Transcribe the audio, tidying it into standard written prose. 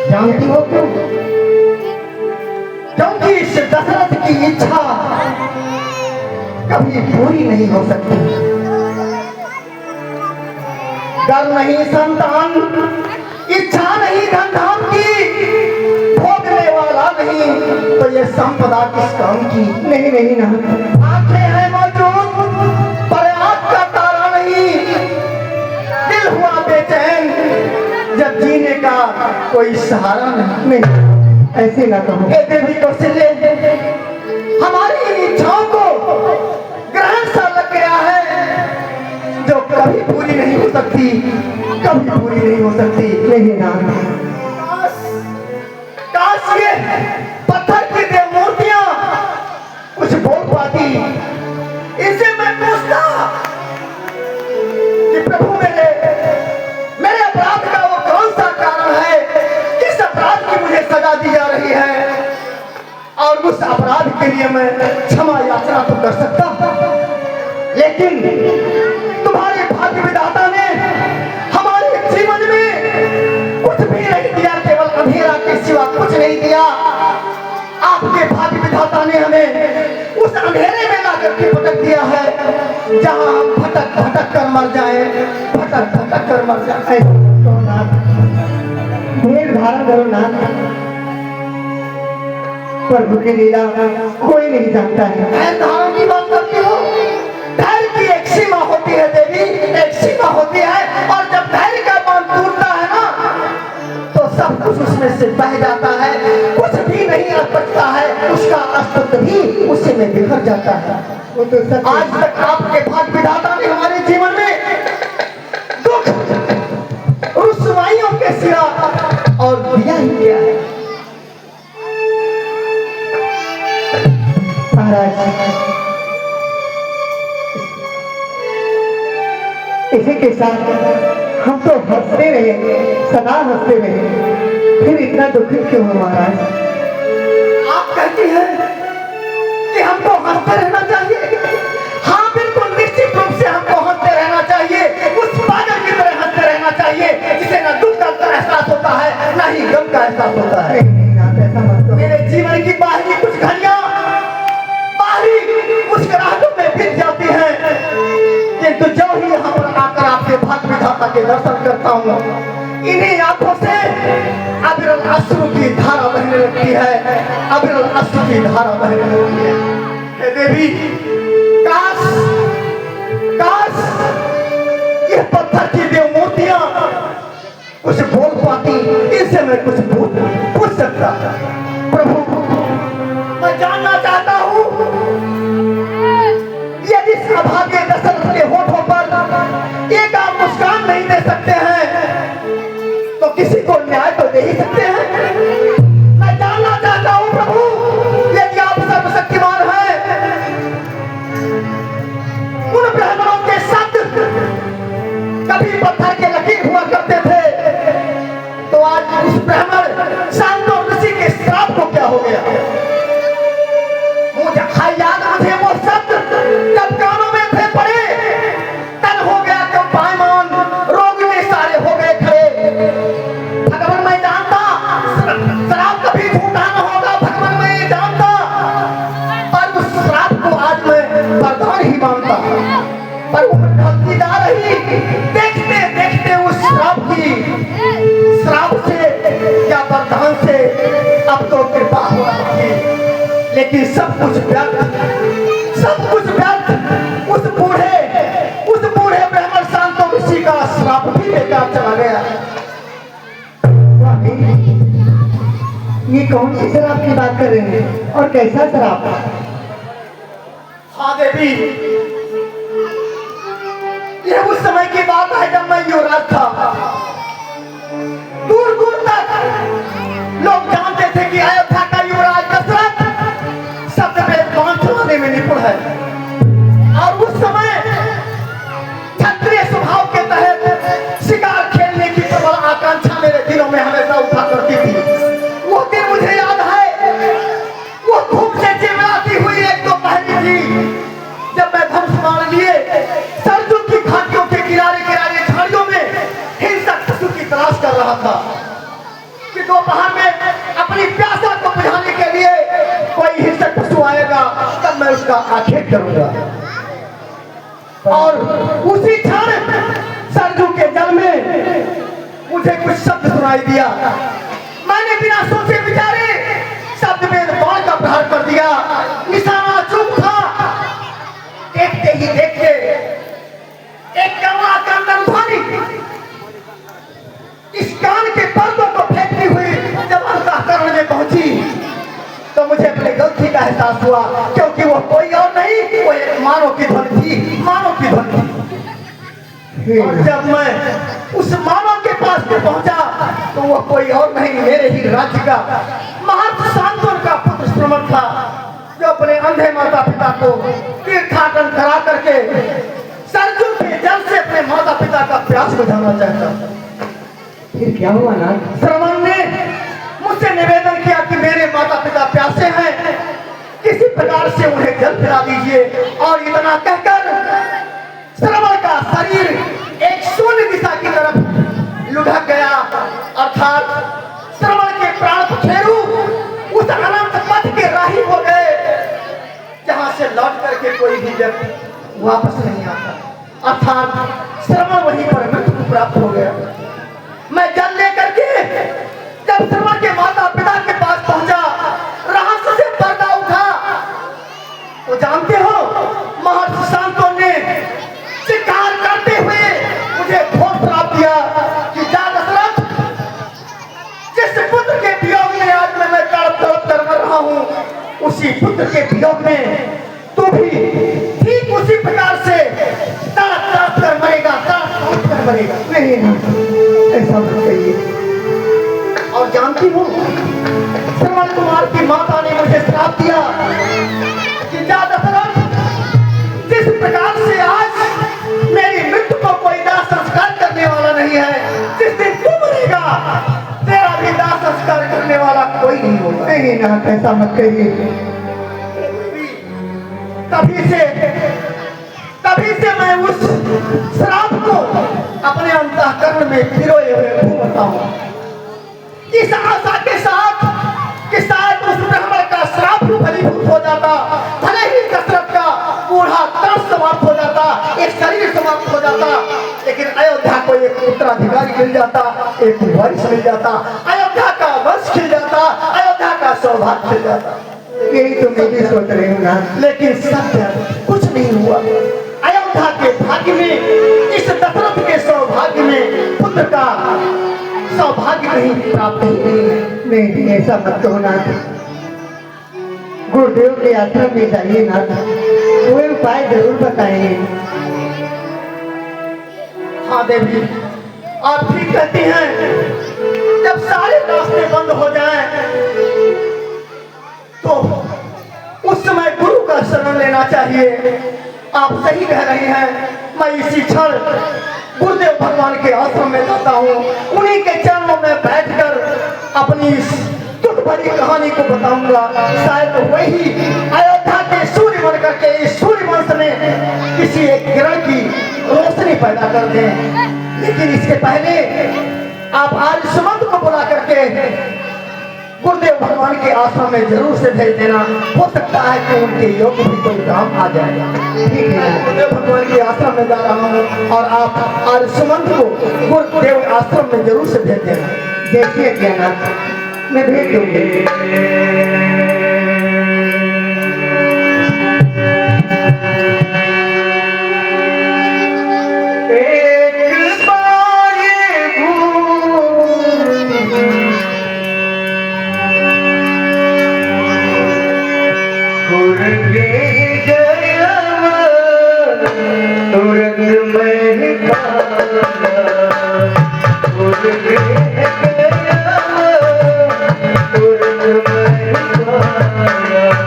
जानती हो क्यों? क्योंकि इस दशरथ की इच्छा कभी पूरी नहीं हो सकती। डर नहीं संतान, इच्छा नहीं धन धाम की, भोगने वाला नहीं तो ये संपदा किस काम की? नहीं नहीं ना, आंखें हैं मौजूद पर आंख का तारा नहीं, दिल हुआ बेचैन जब जीने का कोई सहारा नहीं। ऐसे ना कहो। हे देवी कौशल्य, हमारी इन इच्छाओं को ग्रहण सा लग गया है जो कभी पूरी नहीं हो सकती, कभी पूरी नहीं हो सकती। नहीं ना, काश ये पत्थर की देव मूर्तियां कुछ बोल पाती, इसे मैं पूछता कि प्रभु मेरे अपराध का वो कौन सा कारण है, किस अपराध की मुझे सजा दी जा रही है, और उस अपराध के लिए मैं क्षमा याचना तो कर सकता, लेकिन तुम्हारे भाग्य विधाता ने हमारे जीवन में कुछ भी नहीं दिया, केवल अंधेरा के सिवा कुछ नहीं दिया। आपके भाग्य विधाता ने हमें उस अंधेरे में लाकर के पटक दिया है जहां हम भटक भटक कर मर जाए, भटक भटक कर मर जाए। तो नाथ, धीर धारण करो नाथ, प्रभु की लीला कोई नहीं जानता है। धैर्य धारण की बात करती हो? धैर्य की एक सीमा होती है देवी, एक सीमा होती है, और जब धैर्य का बांध टूटता है ना तो सब कुछ उसमें से बह जाता है, कुछ भी नहीं बचता है, उसका अस्तित्व भी उसी में बिखर जाता है। वो तो आज तक आपके भाग्य विधाता ने हमारे जीवन में दुख रुसवाइयों के सिवा और दिया ही क्या है। महाराज, इसी के साथ हम तो हंसते रहे, सदा हंसते रहे, फिर इतना दुखी क्यों हो महाराज? आप कहती हैं कि हमको हंसते रहना चाहिए। हाँ बिल्कुल, निश्चित रूप से हमको हंसते रहना चाहिए, उस पागल की तरह हंसते रहना चाहिए जिसे ना दुख का एहसास होता है ना ही गम का एहसास होता है। मेरे जीवन की बाहरी कुछ घड़ियां मुस्कुराहटों में बीत जाती हैं, किंतु जो ही यहाँ पर आकर आपके भाग्य विधाता के दर्शन करता हूँ, इन्हीं आंखों से अविरल अश्रु की धारा बहने लगती है, अविरल अश्रु की धारा बहने लगती है। हे देवी, काश काश ये पत्थर की देव मूर्तियां कुछ बोल पाती, इनसे मैं कुछ पूछ सकता। प्रभु, मैं जानना चाहता हूँ, यदि इस अभागे दशरथ के होठों पर एक आप मुस्कान नहीं दे सकते हैं तो किसी को न्याय तो दे ही सकते हैं। मैं जानना चाहता हूँ प्रभु, यदि आप सर्वशक्तिमान हैं, उन ब्राह्मणों के शब्द कभी पत्थर के लकीर हुआ करते थे, तो आज उस ब्राह्मण शांतो ऋषि के श्राप को क्या हो गया? मुझे याद वो शब्द जब कानों में थे पड़े, तन हो गया कब पायमान, रोग में सारे हो गए खड़े। भगवान मैं जानता श्राप कभी झूठा न होगा, भगवान मैं ये जानता, पर उस श्राप को आज मैं वरदान ही मानता, पर वो ढलती जा रही, देखते देखते उस श्राप से या वरदान से अब तो कृपा हो रही है, लेकिन सब कुछ व्यर्थ, सब कुछ व्यर्थ। उस बूढ़े ब्राह्मण शांतो ऋषि का श्राप भी बेकार चला गया। ये कौन सी शराब की बात कर रहे हैं और कैसा शराब? हाँ देवी, ये उस समय की बात है जब मैं युवराज था। दूर दूर तक लोग जानते थे कि अयोध्या का युवराज दशरथ शब्द पे कौन चलाने में निपुण है, और उस समय क्षत्रिय स्वभाव के तहत शिकार खेलने की प्रबल आकांक्षा मेरे दिलों में हमेशा उठा करती थी। वो दिन मुझे याद है, वो धूप से चिमड़ाती हुई एक दोपहरी थी जब मैं धनुष बाण लिए सरजू की घाटियों के किनारे किनारे झाड़ियों में दोपहर में अपनी प्यासा को बुझाने के लिए कोई हिंसक पशु आएगा तब मैं उसका आखेट करूंगा। और उसी क्षण सरजू के जल में मुझे कुछ शब्द सुनाई दिया। मैंने बिना सोचे विचारे शब्द में बाण का प्रहार कर दिया। निशाना चुप था। देखते ही देखते एक कमला के अंदर ध्वनि इस कान के पर्दों को फेंकती हुई जब अंतःकरण में पहुंची तो मुझे अपनी गलती का एहसास हुआ, क्योंकि वो कोई और नहीं, वो एक मानव की ध्वनि थी, मानव की ध्वनि थी। और जब मैं उस मानव के पास में पहुंचा तो वो कोई और नहीं, मेरे ही राज्य का महर्षि शांतनु का पुत्र श्रमण था, जो अपने अंधे माता पिता को तीर्थाटन करा करके सरजू के जल से अपने माता पिता का प्यास बुझाना चाहता। फिर क्या हुआ ना? श्रमण ने मुझसे निवेदन किया कि मेरे माता पिता प्यासे हैं, किसी प्रकार से उन्हें जल पिला दीजिए। और इतना कहकर श्रमण का शरीर एक शून्य दिशा की तरफ लुढ़क गया, अर्थात श्रमण के प्राण पखेरु उस अनंत पथ के राही हो गए जहां से लौट करके कोई भी व्यक्ति वापस नहीं आता। अर्थात श्रमण वहीं पर मृत्यु प्राप्त हो गया। मैं जल लेकर के जब श्रमण के माता पिता के पास पहुंचा, रहस्य से पर्दा उठा। तो जानते हो महर्षि शांतनु ने शिकार करते हुए मुझे भोग प्राप्त दिया कि जा दशरथ, जिस पुत्र के वियोग में आज मैं तड़प तड़प कर मर रहा हूं, उसी पुत्र के वियोग में तू भी ठीक उसी प्रकार से तड़प तड़प कर मरेगा, तड़प तड़प कर मरेगा। नहीं ऐसा मत कहिए। और जानती हूँ श्रवण कुमार की माता ने मुझे श्राप दिया कि जा दशरथ, जिस प्रकार से आज मेरी मृत्यु को कोई दाह संस्कार करने वाला नहीं है, जिस दिन तू मरेगा तेरा भी दाह संस्कार करने वाला कोई नहीं होगा। नहीं ना, ऐसा मत कहिए। तभी से मैं उस श्राप को अपने अंतःकरण में पिरोए हुए घूमता हूँ, इस आशा के साथ कि शायद उस ब्राह्मण का श्राप भी फलीभूत हो जाता, भले ही दशरथ का बूढ़ा तर्स समाप्त हो जाता, एक शरीर समाप्त हो जाता, लेकिन अयोध्या को एक उत्तराधिकारी मिल जाता, एक वारिस मिल जाता, अयोध्या का वंश खिल जाता, अयोध्या का सौभाग्य खिल जाता। यही तो मैं भी सोच रही हूँ ना। लेकिन सत्य कुछ नहीं हुआ। अयोध्या के भाग्य में, इस दशरथ के सौभाग्य में पुत्र का सौभाग्य नहीं प्राप्त नहीं। नहीं ऐसा मत कहो ना। गुरुदेव के आश्रम में जाइए ना, कोई उपाय जरूर बताएंगे। हाँ देवी, आप ठीक कहती हैं। जब सारे रास्ते बंद हो जाएं, तो उस समय गुरु का शरण लेना चाहिए। आप सही कह रही हैं। मैं इसी क्षण गुरुदेव भगवान के आश्रम में जाता हूँ, उन्हीं के चरणों में बैठकर अपनी इस दुख भरी कहानी को बताऊंगा। शायद वही अयोध्या के सूर्य बन करके इस सूर्य वंश में किसी एक किरण की रोशनी पैदा कर दें। लेकिन इसके पहले आप आर्य सुमंत को बुला करके गुरुदेव भगवान के आश्रम में जरूर से भेज देना। हो सकता है कि उनके योग भी कोई काम आ जाएगा। ठीक है, गुरुदेव भगवान के आश्रम में जा रहा हूँ और आप आर्य सुमंत को गुरुदेव आश्रम में जरूर से भेज देना। देखिए ज्ञानाथ, मैं भेज दूंगी।